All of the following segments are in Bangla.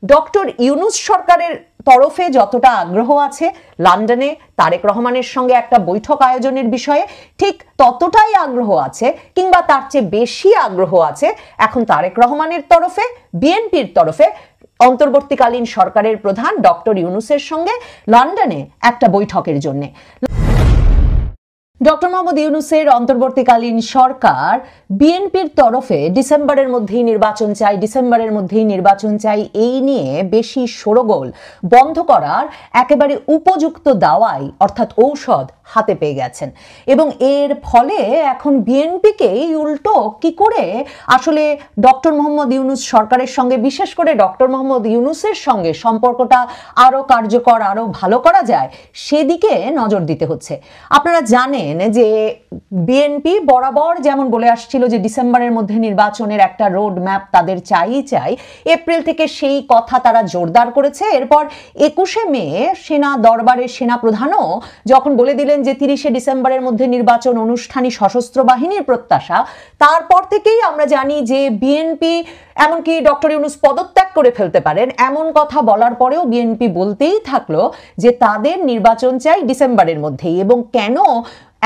ডক্টর ইউনূস সরকারের তরফে যতটা আগ্রহ আছে লন্ডনে তারেক রহমানের সঙ্গে একটা বৈঠক আয়োজনের বিষয়ে, ঠিক ততটাই আগ্রহ আছে কিংবা তার চেয়ে বেশি আগ্রহ আছে এখন তারেক রহমানের তরফে, বিএনপির তরফে অন্তর্বর্তীকালীন সরকারের প্রধান ডক্টর ইউনূসের সঙ্গে লন্ডনে একটা বৈঠকের জন্য। ডক্টর মোহাম্মদ ইউনূসের অন্তর্বর্তীকালীন সরকার বিএনপির তরফে ডিসেম্বরের মধ্যেই নির্বাচন চাই এই নিয়ে বেশি শোরগোল বন্ধ করার একেবারে উপযুক্ত দাওয়াই অর্থাৎ ঔষধ হাতে পেয়ে গেছেন এবং এর ফলে এখন বিএনপিকে উল্টো কি করে আসলে ডক্টর মোহাম্মদ ইউনূস সরকারের সঙ্গে, বিশেষ করে ডক্টর মোহাম্মদ ইউনূসের সঙ্গে সম্পর্কটা আরো কার্যকর, আরো ভালো করা যায় সেদিকে নজর দিতে হচ্ছে। আপনারা জানেন যে বিএনপি বরাবর যেমন বলে আসছিল যে ডিসেম্বরের মধ্যে নির্বাচনের একটা রোড ম্যাপ তাদের চাই, এপ্রিল থেকে সেই কথা তারা জোরদার করেছে। এরপর 21শে মে সেনা দরবারের সেনা প্রধানও যখন বলে দিলেন যে 30শে ডিসেম্বরের মধ্যে নির্বাচন অনুষ্ঠানই সশস্ত্র বাহিনীর প্রত্যাশা, তারপর থেকেই আমরা জানি যে বিএনপি এমনকি ডক্টর ইউনূস পদত্যাগ করে ফেলতে পারেন এমন কথা বলার পরেও বিএনপি বলতেই থাকলো যে তাদের নির্বাচন চাই ডিসেম্বরের মধ্যেই। এবং কেন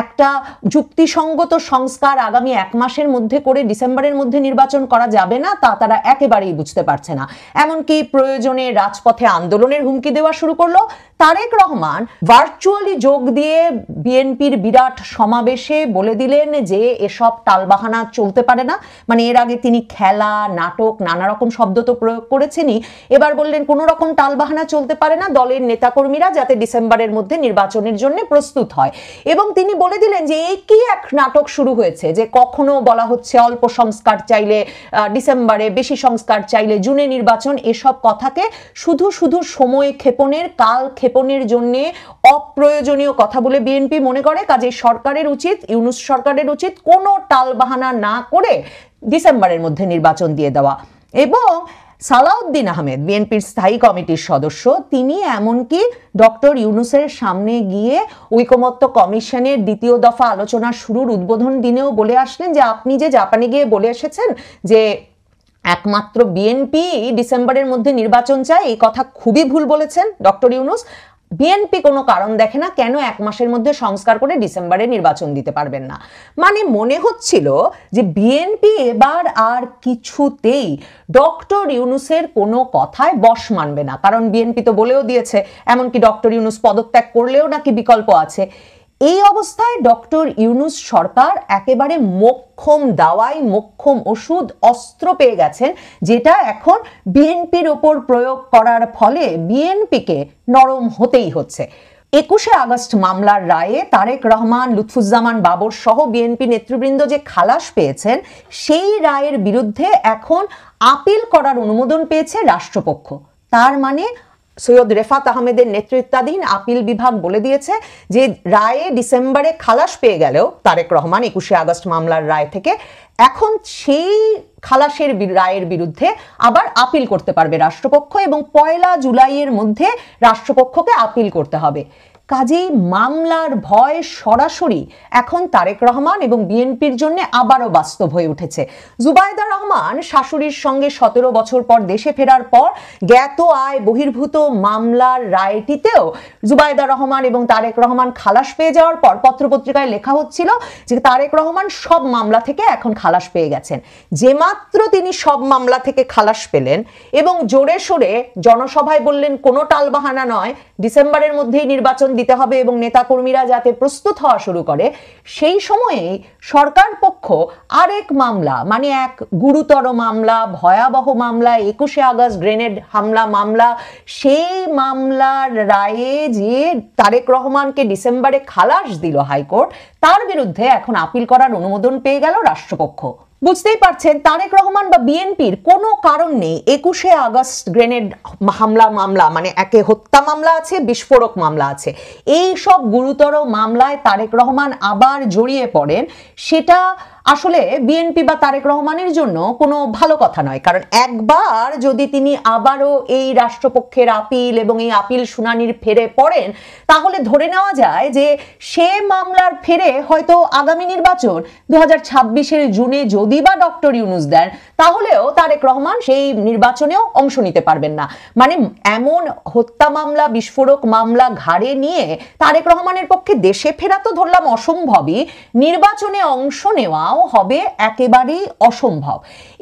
একটা যুক্তিসঙ্গত সংস্কার আগামী 1 মাসের মধ্যে করে ডিসেম্বরের মধ্যে নির্বাচন করা যাবে না তা তারা একেবারেই বুঝতে পারছে না। এমনকি প্রয়োজনে রাজপথে আন্দোলনের হুমকি দেওয়া শুরু করলো। তারেক রহমান ভার্চুয়ালি যোগ দিয়ে বিএনপির বিরাট সমাবেশে বলে দিলেন যে এসব টালবাহানা চলতে পারে না। মানে এর আগে তিনি খেলা, নাটক, নানা রকম শব্দ তো প্রয়োগ করেছেনই, এবার বললেন কোনো রকম টালবাহানা চলতে পারে না, দলের নেতাকর্মীরা যাতে ডিসেম্বরের মধ্যে নির্বাচনের জন্য প্রস্তুত হয়। এবং তিনি বলে দিলেন যে এই কি এক নাটক শুরু হয়েছে যে কখনো বলা হচ্ছে অল্প সংস্কার চাইলে ডিসেম্বরে, বেশি সংস্কার চাইলে জুনে নির্বাচন, এসব কথাকে শুধু সময় ক্ষেপণের, কাল ক্ষেপণের জন্য অপ্রয়োজনীয় কথা বলে বিএনপি মনে করে। কাজে সরকারের উচিত, ইউনূস সরকারের উচিত কোনো টালবাহানা না করে ডিসেম্বরের মধ্যে নির্বাচন দিয়ে দেওয়া। এবং সালাউদ্দিন আহমেদ বিএনপির স্থায়ী কমিটির সদস্য, তিনি এমনকি ডক্টর ইউনূসের সামনে গিয়ে ঐকমত্য কমিশনের 2য় দফা আলোচনা শুরুর উদ্বোধন দিনেও বলে আসলেন যে আপনি যে জাপানে গিয়ে বলে এসেছেন যে একমাত্র বিএনপি ডিসেম্বরের মধ্যে নির্বাচন চায়, এই কথা খুবই ভুল বলেছেন ডক্টর ইউনূস। বিএনপি কোনো কারণ দেখে না কেন 1 মাসের মধ্যে সংস্কার করে ডিসেম্বরে নির্বাচন দিতে পারবেন না। মানে মনে হচ্ছিল যে বিএনপি এবার আর কিছুতেই ডক্টর ইউনূসের কোনো কথায় বশ মানবে না, কারণ বিএনপি তো বলেও দিয়েছে এমনকি ডক্টর ইউনূস পদত্যাগ করলেও নাকি বিকল্প আছে। এই অবস্থায় ডক্টর ইউনূস সরকার একেবারে মোক্ষম দাওয়াই, মোক্ষম ওষুধ, অস্ত্র পেয়ে গেছেন, যেটা এখন বিএনপির ওপর প্রয়োগ করার ফলে বিএনপিকে নরম হতেই হচ্ছে। 21শে আগস্ট মামলার রায়ে তারেক রহমান, লুৎফুজ্জামান বাবর সহ বিএনপি নেতৃবৃন্দ যে খালাস পেয়েছেন, সেই রায়ের বিরুদ্ধে এখন আপিল করার অনুমোদন পেয়েছে রাষ্ট্রপক্ষ। তার মানে সৈয়দ রেফাত আহমেদের নেতৃত্বাধীন আপিল বিভাগ বলে দিয়েছে যে রায়ে ডিসেম্বরে খালাস পেয়ে গেলেও তারেক রহমান 21শে আগস্ট মামলার রায় থেকে, এখন সেই খালাসের রায়ের বিরুদ্ধে আবার আপিল করতে পারবে রাষ্ট্রপক্ষ এবং 1 জুলাইয়ের মধ্যে রাষ্ট্রপক্ষকে আপিল করতে হবে। কাজেই মামলার ভয় সরাসরি এখন তারেক রহমান এবং বিএনপির জন্য আবারও বাস্তব হয়ে উঠেছে। জুবাইদা রহমান শাশুড়ির সঙ্গে 17 বছর পর দেশে ফেরার পর জ্ঞাত আয় বহির্ভূত মামলার রায়টিতেও জুবাইদা রহমান এবং তারেক রহমান খালাস পেয়ে যাওয়ার পর পত্রপত্রিকায় লেখা হচ্ছিল যে তারেক রহমান সব মামলা থেকে এখন খালাস পেয়ে গেছেন। যে মাত্র তিনি সব মামলা থেকে খালাস পেলেন এবং জোরে সোরে জনসভায় বললেন কোনো টালবাহানা নয়, ডিসেম্বরের মধ্যেই নির্বাচন দিতে হবে এবং নেতাকর্মীরা যাতে প্রস্তুত হওয়া শুরু করে, সেই সময়েই সরকার পক্ষ আরেক মামলা, মানে এক গুরুতর মামলা, ভয়াবহ মামলা, 21শে আগস্ট গ্রেনেড হামলা মামলা, সেই মামলার রায়ে যে তারেক রহমানকে ডিসেম্বরে খালাস দিল হাইকোর্ট, তার বিরুদ্ধে এখন আপিল করার অনুমোদন পেয়ে গেল রাষ্ট্রপক্ষ। বুঝতেই পারছেন তারেক রহমান বা বিএনপির কোনো কারণ নেই 21শে আগস্ট গ্রেনেড হামলা মামলা, মানে একে হত্যা মামলা আছে, বিস্ফোরক মামলা আছে, এই সব গুরুতর মামলায় তারেক রহমান আবার জড়িয়ে পড়েন, সেটা আসলে বিএনপি বা তারেক রহমানের জন্য কোনো ভালো কথা নয়। কারণ একবার যদি তিনি আবারও এই রাষ্ট্রপক্ষের আপিল এবং এই আপিল শুনানির ফেরে পড়েন, তাহলে ধরে নেওয়া যায় যে সে মামলার ফেরে হয়তো আগামী নির্বাচন 2026-এর জুনে যদি বা ডক্টর ইউনূস দেন, তাহলেও তারেক রহমান সেই নির্বাচনেও অংশ নিতে পারবেন না। মানে এমন হত্যা মামলা, বিস্ফোরক মামলা ঘাড়ে নিয়ে তারেক রহমানের পক্ষে দেশে ফেরা তো ধরলাম অসম্ভবই, নির্বাচনে অংশ নেওয়াও হবে একেবারেই অসম্ভব।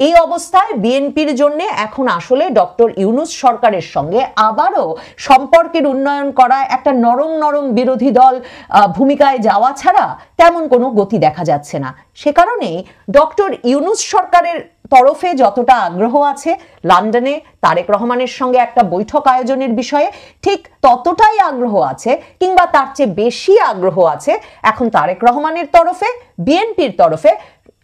এই অবস্থায় বিএনপির জন্য এখন আসলে ডক্টর ইউনূস সরকারের সঙ্গে আবারও সম্পর্কের উন্নয়ন করা, একটা নরম নরম বিরোধী দল ভূমিকায় যাওয়া ছাড়া তেমন কোনো গতি দেখা যাচ্ছে না। সে কারণেই ডক্টর ইউনূস সরকারের তরফে যতটা আগ্রহ আছে লন্ডনে তারেক রহমানের সঙ্গে একটা বৈঠক আয়োজনের বিষয়ে, ঠিক ততটাই আগ্রহ আছে কিংবা তার চেয়ে বেশি আগ্রহ আছে এখন তারেক রহমানের তরফে, বিএনপির তরফে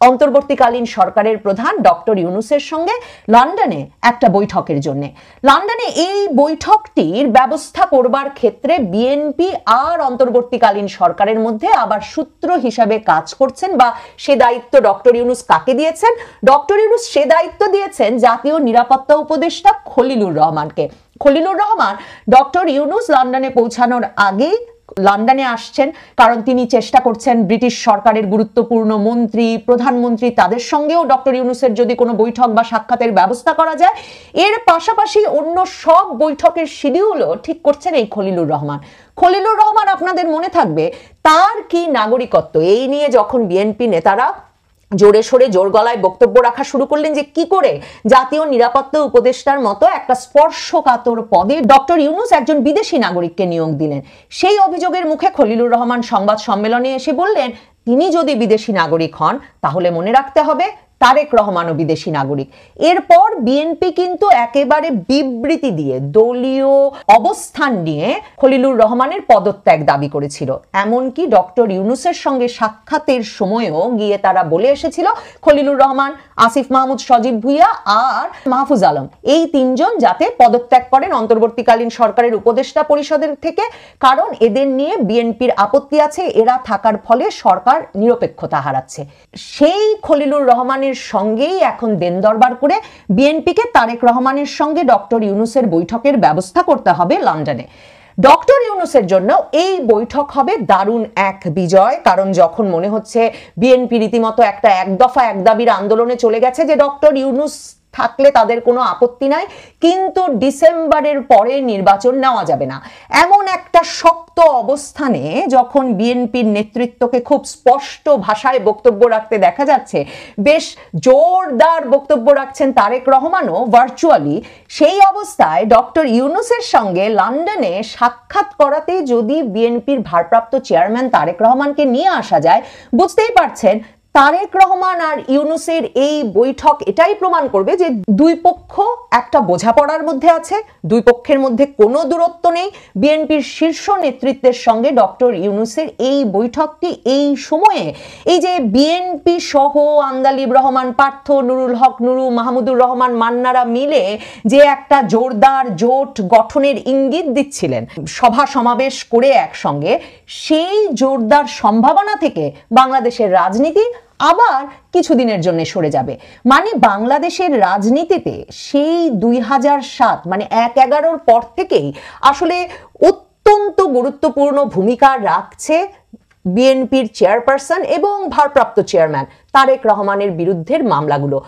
অন্তর্বর্তীকালীন সরকারের প্রধান ডক্টর ইউনূসের সঙ্গে লন্ডনে একটা বৈঠকের জন্য। লন্ডনে এই বৈঠকটির ব্যবস্থা করবার ক্ষেত্রে বিএনপি আর অন্তর্বর্তীকালীন সরকারের মধ্যে আবার সূত্র হিসাবে কাজ করছেন, বা সে দায়িত্ব ডক্টর ইউনূস কাকে দিয়েছেন? ডক্টর ইউনূস সে দায়িত্ব দিয়েছেন জাতীয় নিরাপত্তা উপদেষ্টা খলিলুর রহমানকে। খলিলুর রহমান ডক্টর ইউনূস লন্ডনে পৌঁছানোর আগেই লন্ডনে আসছেন, কারণ তিনি চেষ্টা করছেন ব্রিটিশ সরকারের গুরুত্বপূর্ণ মন্ত্রী, প্রধানমন্ত্রী তাদের সঙ্গেও ডক্টর ইউনূসের যদি কোনো বৈঠক বা সাক্ষাতের ব্যবস্থা করা যায়। এর পাশাপাশি অন্য সব বৈঠকের শিডিউলও ঠিক করছেন এই খলিলুর রহমান। খলিলুর রহমান, আপনাদের মনে থাকবে তার কি নাগরিকত্ব, এই নিয়ে যখন বিএনপি নেতারা জোরে সোরে জোর গলায় বক্তব্য রাখা শুরু করলেন যে কি করে জাতীয় নিরাপত্তা উপদেষ্টার মতো একটা স্পর্শকাতর পদে ডক্টর ইউনূস একজন বিদেশি নাগরিককে নিয়োগ দিলেন, সেই অভিযোগের মুখে খলিলুর রহমান সংবাদ সম্মেলনে এসে বললেন তিনি যদি বিদেশি নাগরিক হন তাহলে মনে রাখতে হবে তারেক রহমানও বিদেশি নাগরিক। এরপর বিএনপি কিন্তু একেবারে বিবৃতি দিয়ে দলীয় অবস্থান নিয়ে খলিলুর রহমানের পদত্যাগ দাবি করেছিল। এমনকি ডক্টর ইউনূসের সঙ্গে সাক্ষাতের সময়ও গিয়ে তারা বলে এসেছিল খলিলুর রহমান, আসিফ মাহমুদ সজীব ভুইয়া আর মাহফুজ আলম এই তিনজন যাতে পদত্যাগ করেন অন্তর্বর্তীকালীন সরকারের উপদেষ্টা পরিষদের থেকে, কারণ এদের নিয়ে বিএনপির আপত্তি আছে, এরা থাকার ফলে সরকার নিরপেক্ষতা হারাচ্ছে। সেই খলিলুর রহমানের সঙ্গেই এখন দেন দরবার করে বিএনপিকে তারেক রহমানের সঙ্গে ডক্টর ইউনূসের বৈঠকের ব্যবস্থা করতে হবে লন্ডনে। ডক্টর ইউনূসের জন্য এই বৈঠক হবে দারুণ এক বিজয়, কারণ যখন মনে হচ্ছে বিএনপি রীতিমতো একটা এক দফা এক দাবির আন্দোলনে চলে গেছে যে ডক্টর ইউনূস থাকলে তাদের কোনো আপত্তি নাই, কিন্তু ডিসেম্বরের পরে নির্বাচন নেওয়া যাবে না, এমন একটা শক্ত অবস্থানে যখন বিএনপির নেতৃত্বকে খুব স্পষ্ট ভাষায় বক্তব্য রাখতে দেখা যাচ্ছে, বেশ জোরদার বক্তব্য রাখছেন তারেক রহমানও ভার্চুয়ালি, সেই অবস্থায় ডক্টর ইউনূসের সঙ্গে লন্ডনে সাক্ষাৎ করাতে যদি বিএনপির ভারপ্রাপ্ত চেয়ারম্যান তারেক রহমানকে নিয়ে আসা যায়, বুঝতেই পারছেন তারেক রহমান আর ইউনূসের এই বৈঠক এটাই প্রমাণ করবে যে দুই পক্ষ একটা বোঝাপড়ার মধ্যে আছে, দুই পক্ষের মধ্যে কোনো দূরত্ব নেই। বিএনপির শীর্ষ নেতৃত্বের সঙ্গে ডক্টর ইউনূসের এই বৈঠকটি এই সময়ে, এই যে বিএনপি সহ আন্দালিব রহমান পার্থ, নুরুল হক নুরু, মাহমুদুর রহমান মান্নারা মিলে যে একটা জোরদার জোট গঠনের ইঙ্গিত দিচ্ছিলেন সভা সমাবেশ করে একসঙ্গে, সেই জোরদার সম্ভাবনা থেকে বাংলাদেশের রাজনীতি আবার কিছুদিনের জন্য সরে যাবে। মানে বাংলাদেশের রাজনীতিতে সেই 2007 মানে 1/11 পর থেকেই আসলে অত্যন্ত গুরুত্বপূর্ণ ভূমিকা রাখছে বিএনপির চেয়ারপারসন এবং ভারপ্রাপ্ত চেয়ারম্যান তারেক রহমানের বিরুদ্ধের মামলাগুলো।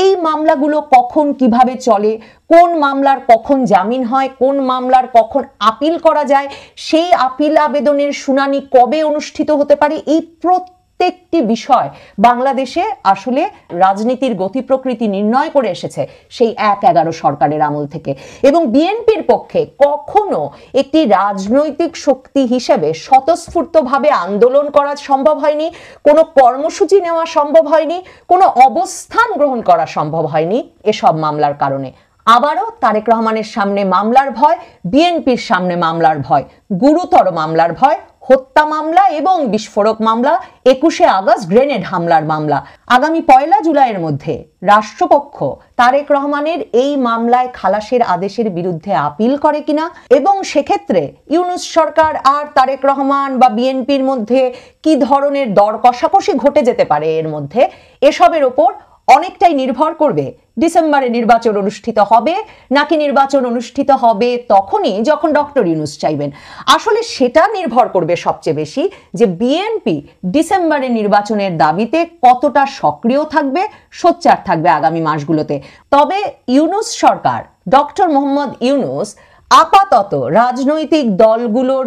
এই মামলাগুলো কখন কিভাবে চলে, কোন মামলার কখন জামিন হয়, কোন মামলার কখন আপিল করা যায়, সেই আপিল আবেদনের শুনানি কবে অনুষ্ঠিত হতে পারে, এই প্রত্যেকটি বিষয় বাংলাদেশে আসলে রাজনীতির গতি প্রকৃতি নির্ণয় করে এসেছে সেই 1/11 সরকারের আমল থেকে। এবং বিএনপির পক্ষে কখনো একটি রাজনৈতিক শক্তি হিসেবে স্বতঃস্ফূর্তভাবে আন্দোলন করা সম্ভব হয়নি, কোনো কর্মসূচি নেওয়া সম্ভব হয়নি, কোনো অবস্থান গ্রহণ করা সম্ভব হয়নি এসব মামলার কারণে। আবারও তারেক রহমানের সামনে মামলার ভয়, বিএনপির সামনে মামলার ভয়, গুরুতর মামলার ভয়, হত্যা মামলা এবং বিস্ফোরক মামলা, 21শে আগস্ট গ্রেনেড হামলার মামলা। আগামী 1 জুলাইয়ের মধ্যে রাষ্ট্রপক্ষ তারেক রহমানের এই মামলায় খালাসের আদেশের বিরুদ্ধে আপিল করে কিনা, এবং সেক্ষেত্রে ইউনূস সরকার আর তারেক রহমান বা বিএনপির মধ্যে কি ধরনের দর কষাকষি ঘটে যেতে পারে এর মধ্যে, এসবের ওপর অনেকটাই নির্ভর করবে ডিসেম্বরে নির্বাচন অনুষ্ঠিত হবে নাকি নির্বাচন অনুষ্ঠিত হবে তখনই যখন ডক্টর ইউনূস চাইবেন। আসলে সেটা নির্ভর করবে সবচেয়ে বেশি যে বিএনপি ডিসেম্বরে নির্বাচনের দাবিতে কতটা সক্রিয় থাকবে, সোচ্চার থাকবে আগামী মাসগুলোতে। তবে ইউনূস সরকার, ডক্টর মোহাম্মদ ইউনূস আপাতত রাজনৈতিক দলগুলোর